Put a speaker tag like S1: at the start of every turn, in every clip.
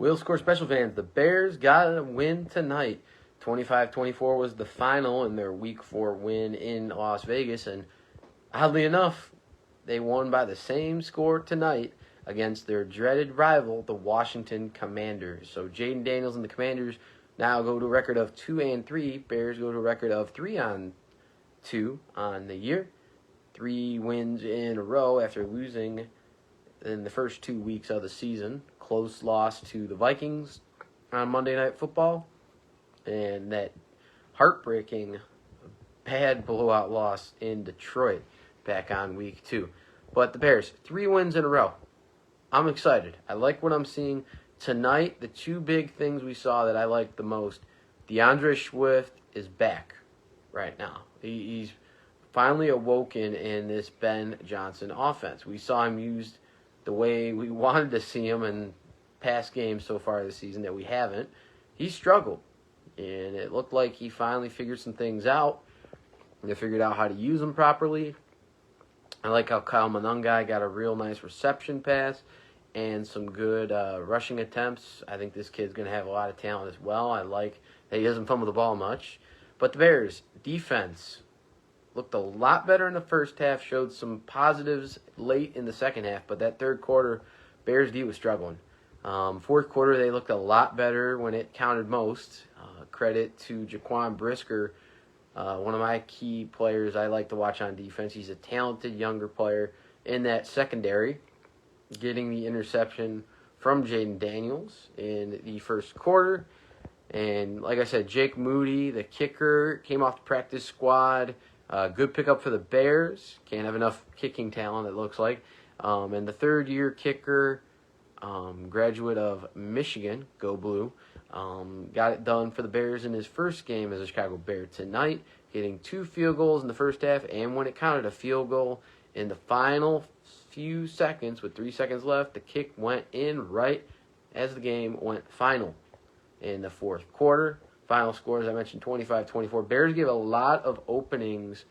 S1: Wheel Score Special Fans, the Bears got a win tonight. 25-24 was the final in their Week 4 win in Las Vegas, and oddly enough, they won by the same score tonight against their dreaded rival, the Washington Commanders. So Jayden Daniels and the Commanders now go to a record of 2-3. Bears go to a record of 3-2 on the year. 3 wins in a row after losing in the first 2 weeks of the season. Close loss to the Vikings on Monday Night Football, and that heartbreaking bad blowout loss in Detroit back on week 2. But the Bears, 3 wins in a row. I'm excited. I like what I'm seeing tonight. The 2 big things we saw that I liked the most, DeAndre Swift is back right now. He's finally awoken in this Ben Johnson offense. We saw him used the way we wanted to see him in past games so far this season that we haven't. He struggled, and it looked like he finally figured some things out. They figured out how to use them properly. I like how Kyle Monangai got a real nice reception pass and some good rushing attempts. I think this kid's going to have a lot of talent as well. I like that he doesn't fumble the ball much. But the Bears' defense looked a lot better in the first half, showed some positives late in the second half, but that third quarter, Bears D was struggling. Fourth quarter, they looked a lot better when it counted most. Credit to Jaquan Brisker, one of my key players I like to watch on defense. He's a talented younger player in that secondary, getting the interception from Jayden Daniels in the first quarter. And like I said, Jake Moody, the kicker, came off the practice squad. Good pickup for the Bears. Can't have enough kicking talent, it looks like. And the third-year kicker, graduate of Michigan, go Blue, got it done for the Bears in his first game as a Chicago Bear tonight, getting 2 field goals in the first half, and when it counted, a field goal in the final few seconds, with 3 seconds left, the kick went in right as the game went final in the fourth quarter. Final score, as I mentioned, 25-24. Bears gave a lot of openings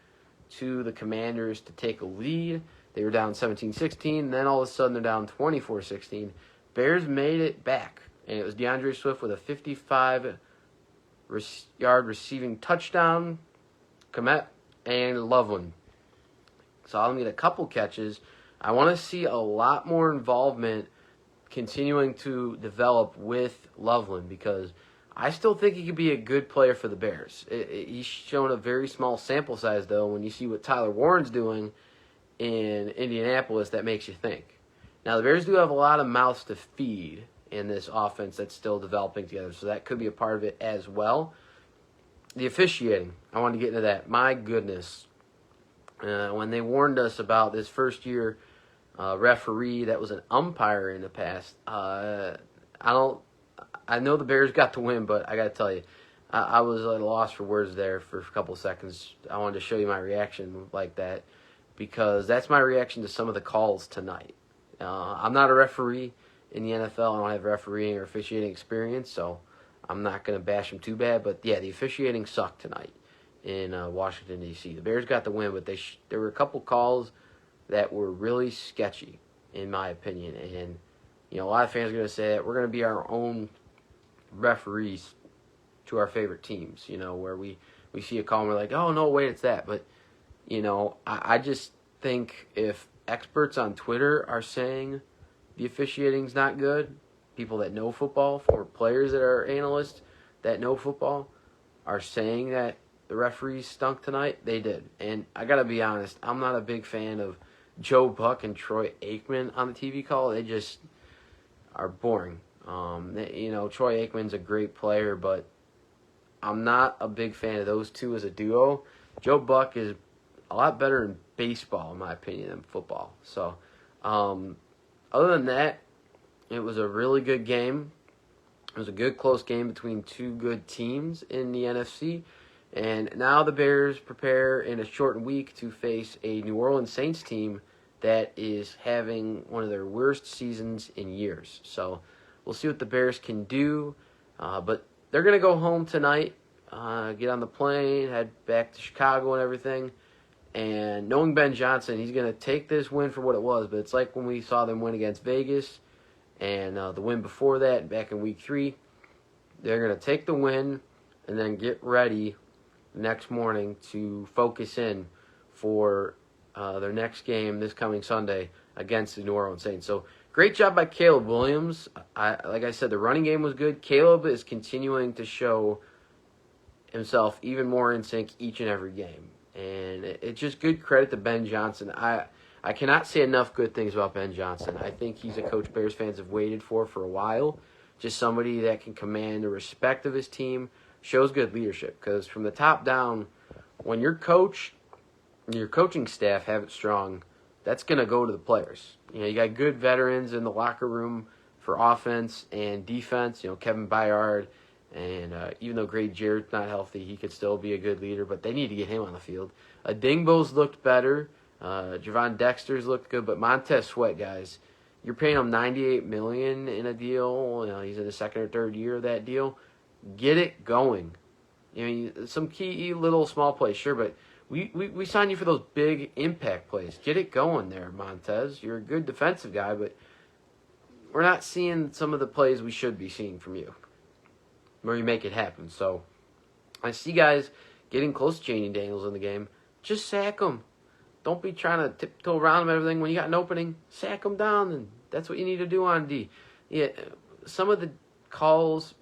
S1: to the Commanders to take a lead. They were down 17-16. Then all of a sudden they're down 24-16. Bears made it back. And it was DeAndre Swift with a 55-yard receiving touchdown. Kmet and Loveland saw them get a couple catches. I want to see a lot more involvement continuing to develop with Loveland, because I still think he could be a good player for the Bears. He's shown a very small sample size, though. When you see what Tyler Warren's doing in Indianapolis, that makes you think. Now, the Bears do have a lot of mouths to feed in this offense that's still developing together, so that could be a part of it as well. The officiating, I wanted to get into that. My goodness. When they warned us about this first-year referee that was an umpire in the past, I know the Bears got the win, but I got to tell you, I was at a loss for words there for a couple of seconds. I wanted to show you my reaction like that, because that's my reaction to some of the calls tonight. I'm not a referee in the NFL. I don't have refereeing or officiating experience, so I'm not going to bash them too bad. But, yeah, the officiating sucked tonight in Washington, D.C. The Bears got the win, but there were a couple calls that were really sketchy, in my opinion. And, a lot of fans are going to say that we're going to be our own referees to our favorite teams, where we see a call and we're like, oh, no, wait, it's that. But, I just think if experts on Twitter are saying the officiating's not good, people that know football, former players that are analysts that know football, are saying that the referees stunk tonight, they did. And I got to be honest, I'm not a big fan of Joe Buck and Troy Aikman on the TV call. They just are boring. Troy Aikman's a great player, but I'm not a big fan of those two as a duo. Joe Buck is a lot better in baseball, in my opinion, than football. So, other than that, it was a really good game. It was a good, close game between 2 good teams in the NFC. And now the Bears prepare in a shortened week to face a New Orleans Saints team that is having one of their worst seasons in years. So, we'll see what the Bears can do. But they're going to go home tonight, get on the plane, head back to Chicago and everything. And knowing Ben Johnson, he's going to take this win for what it was. But it's like when we saw them win against Vegas and the win before that, back in Week 3. They're going to take the win and then get ready next morning to focus in for their next game this coming Sunday against the New Orleans Saints. So great job by Caleb Williams. Like I said, the running game was good. Caleb is continuing to show himself even more in sync each and every game. And it's just good credit to Ben Johnson. I cannot say enough good things about Ben Johnson. I think he's a coach Bears fans have waited for a while. Just somebody that can command the respect of his team, shows good leadership. Because from the top down, when your coach and your coaching staff have it strong, that's going to go to the players. You got good veterans in the locker room for offense and defense. Kevin Byard, and even though Grady Jarrett's not healthy, he could still be a good leader, but they need to get him on the field. Dingbo's looked better. Javon Dexter's looked good, but Montez Sweat, guys, you're paying him $98 million in a deal. He's in the second or third year of that deal. Get it going. Some key little small plays, sure, but we signed you for those big impact plays. Get it going there, Montez. You're a good defensive guy, but we're not seeing some of the plays we should be seeing from you where you make it happen. So I see guys getting close to Jayden Daniels in the game. Just sack them. Don't be trying to tiptoe around him and everything. When you got an opening, sack him down, and that's what you need to do on D. Yeah, some of the calls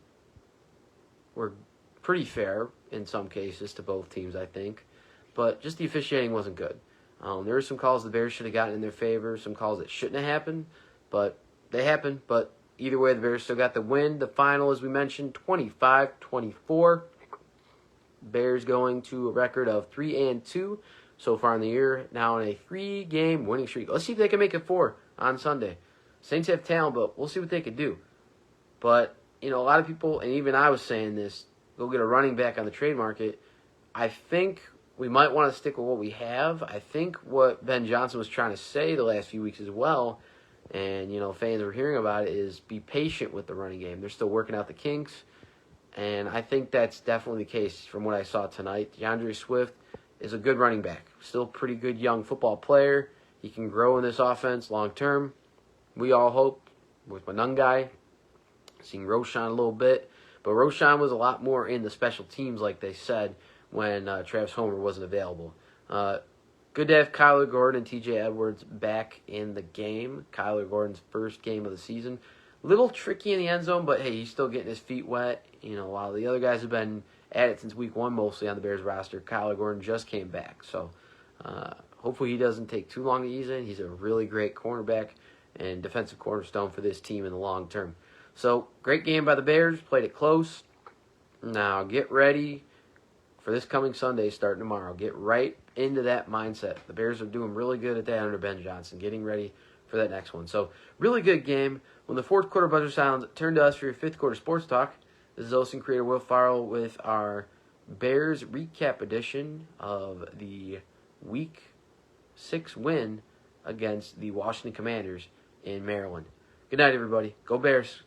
S1: were pretty fair in some cases to both teams, I think. But just the officiating wasn't good. There were some calls the Bears should have gotten in their favor, some calls that shouldn't have happened, but they happened. But either way, the Bears still got the win. The final, as we mentioned, 25-24. Bears going to a record of 3-2 so far in the year, now on a 3-game winning streak. Let's see if they can make it 4 on Sunday. Saints have talent, but we'll see what they can do. But, a lot of people, and even I was saying this, go get a running back on the trade market. I think we might want to stick with what we have. I think what Ben Johnson was trying to say the last few weeks as well, and, fans were hearing about it, is be patient with the running game. They're still working out the kinks, and I think that's definitely the case from what I saw tonight. DeAndre Swift is a good running back. Still a pretty good young football player. He can grow in this offense long term. We all hope with Monangai, seeing Roschon a little bit. But Roschon was a lot more in the special teams, like they said, when Travis Homer wasn't available. Good to have Kyler Gordon and TJ Edwards back in the game. Kyler Gordon's first game of the season. Little tricky in the end zone, but hey, he's still getting his feet wet. While the other guys have been at it since week 1 mostly on the Bears roster, Kyler Gordon just came back. So hopefully he doesn't take too long to ease in. He's a really great cornerback and defensive cornerstone for this team in the long term. So great game by the Bears. Played it close. Now get ready for this coming Sunday starting tomorrow. Get right into that mindset. The Bears are doing really good at that under Ben Johnson, getting ready for that next one. So really good game. When the fourth quarter buzzer sounds, turn to us for your fifth quarter sports talk. This is Olsen creator Will Farrell with our Bears recap edition of the Week 6 win against the Washington Commanders in Maryland. Good night, everybody. Go Bears.